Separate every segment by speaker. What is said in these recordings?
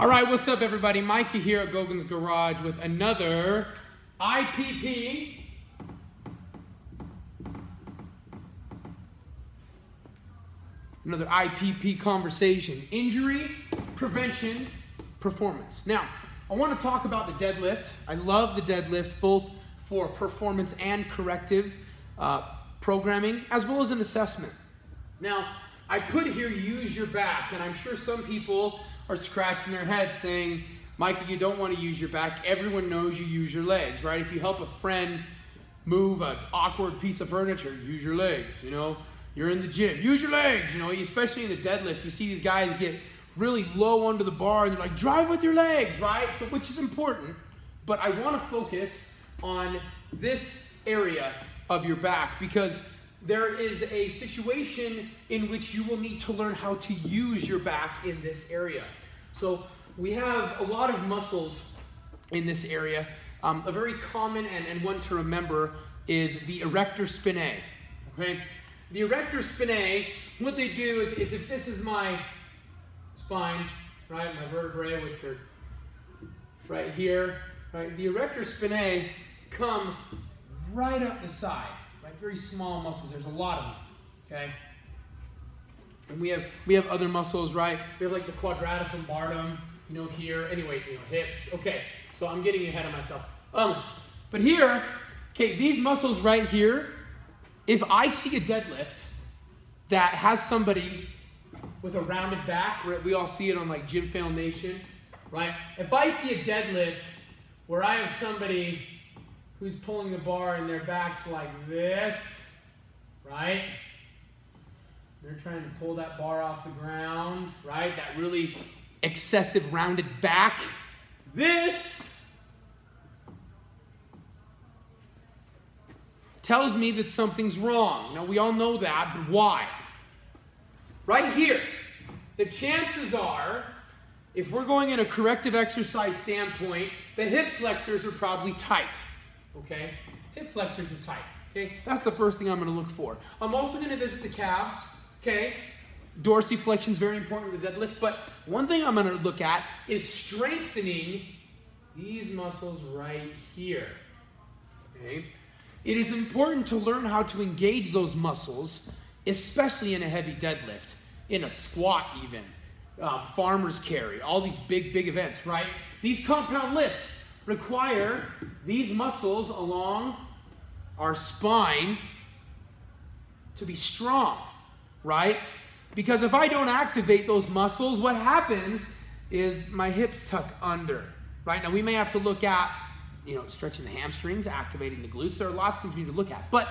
Speaker 1: All right, what's up everybody? Mikey here at Gogan's Garage with another IPP. Another IPP conversation. Injury, prevention, performance. Now, I want to talk about the deadlift. I love the deadlift both for performance and corrective programming, as well as an assessment. Now, I put here use your back, and I'm sure some people are scratching their heads saying, Mikey, you don't want to use your back. Everyone knows you use your legs, right? If you help a friend move an awkward piece of furniture, use your legs, you know? You're in the gym, use your legs, you know? Especially in the deadlift, you see these guys get really low under the bar and they're like, drive with your legs, right? So, which is important, but I want to focus on this area of your back because there is a situation in which you will need to learn how to use your back in this area. So we have a lot of muscles in this area. A very common and one to remember is the erector spinae, okay? The erector spinae, what they do is if this is my spine, right, my vertebrae, which are right here, right, the erector spinae come right up the side. Right, very small muscles. There's a lot of them. Okay, and we have other muscles, right? We have like the quadratus lumbarum, you know, here. Anyway, you know, hips. Okay, so I'm getting ahead of myself. But here, okay, these muscles right here. If I see a deadlift that has somebody with a rounded back, right, we all see it on like Gym Fail Nation, right? If I see a deadlift where I have somebody who's pulling the bar and their back's like this, right? They're trying to pull that bar off the ground, right? That really excessive rounded back. This tells me that something's wrong. Now, we all know that, but why? Right here, the chances are, if we're going in a corrective exercise standpoint, the hip flexors are probably tight. Okay, hip flexors are tight. Okay, that's the first thing I'm going to look for. I'm also going to visit the calves. Okay, dorsiflexion is very important with the deadlift. But one thing I'm going to look at is strengthening these muscles right here. Okay, it is important to learn how to engage those muscles, especially in a heavy deadlift, in a squat even, farmer's carry, all these big events. Right, these compound lifts require these muscles along our spine to be strong, right? Because if I don't activate those muscles, what happens is my hips tuck under, right? Now we may have to look at, you know, stretching the hamstrings, activating the glutes. There are lots of things we need to look at. But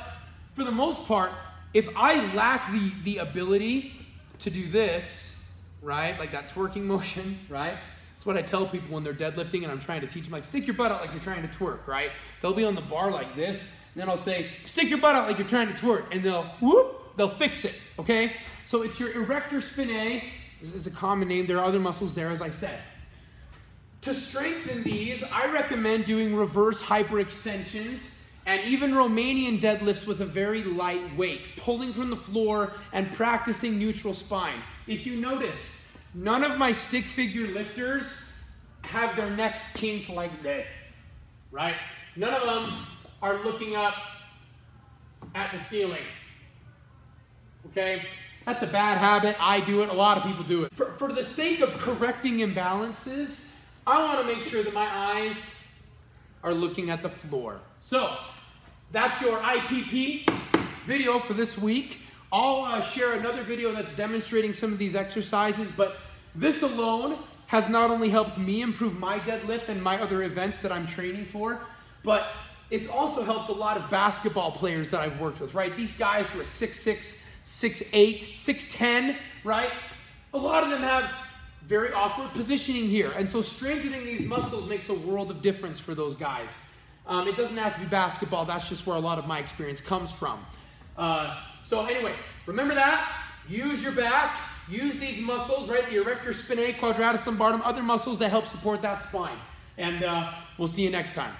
Speaker 1: for the most part, if I lack the ability to do this, right? Like that twerking motion, right? That's what I tell people when they're deadlifting and I'm trying to teach them, like, stick your butt out like you're trying to twerk, right? They'll be on the bar like this, and then I'll say, stick your butt out like you're trying to twerk, and they'll fix it, okay? So it's your erector spinae, is a common name. There are other muscles there, as I said. To strengthen these, I recommend doing reverse hyperextensions and even Romanian deadlifts with a very light weight, pulling from the floor and practicing neutral spine. If you notice, none of my stick figure lifters have their necks kinked like this, right? None of them are looking up at the ceiling, okay? That's a bad habit. I do it. A lot of people do it. For the sake of correcting imbalances, I want to make sure that my eyes are looking at the floor. So that's your IPP video for this week. I'll share another video that's demonstrating some of these exercises, but this alone has not only helped me improve my deadlift and my other events that I'm training for, but it's also helped a lot of basketball players that I've worked with, right? These guys who are 6'6", 6'8", 6'10", right? A lot of them have very awkward positioning here, and so strengthening these muscles makes a world of difference for those guys. It doesn't have to be basketball. That's just where a lot of my experience comes from. So anyway, remember that. Use your back. Use these muscles, right? The erector spinae, quadratus lumbarum, other muscles that help support that spine. And we'll see you next time.